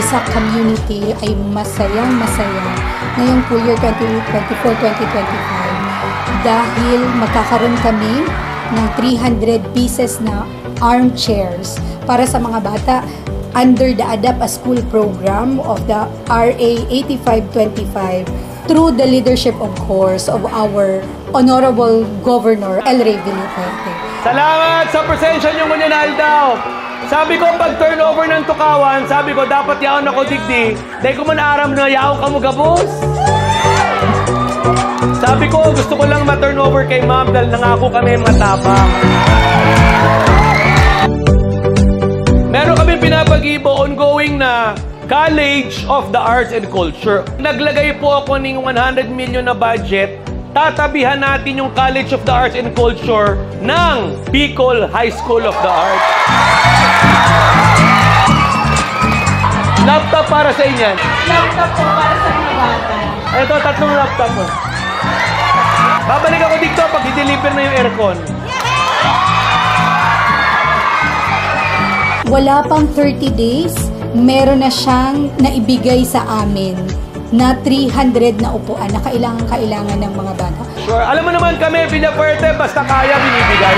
sa community ay masayang-masaya ngayong school year 2024-2025 dahil magkakaroon kami ng 300 pieces na armchairs para sa mga bata under the Adapt a School program of the RA 8525 through the leadership, of course, of our Honorable Governor El Rey Villafuerte. Salamat sa presensya niyo, Naldaw. Sabi ko, pag turnover ng tukawan, sabi ko, dapat yaon ako digdi. Dahil ko man aram na yaon ka mo gabos. Sabi ko, gusto ko lang ma-turnover kay ma'am dahil nangako kami matapang. Meron kami pinapag-ibo ongoing na College of the Arts and Culture. Naglagay po ako ng 100 million na budget. Tatabihan natin yung College of the Arts and Culture ng Bicol High School of the Arts. Laptop para sa inyo. Laptop po para sa mga bata. Ito, 3 laptop mo. Babalik ako dito pag i-deliver na yung aircon. Wala pang 30 days, meron na siyang naibigay sa amin na 300 na upuan na kailangan ng mga bata. Sure. Alam mo naman kami, Villafuerte, basta kaya binibigay.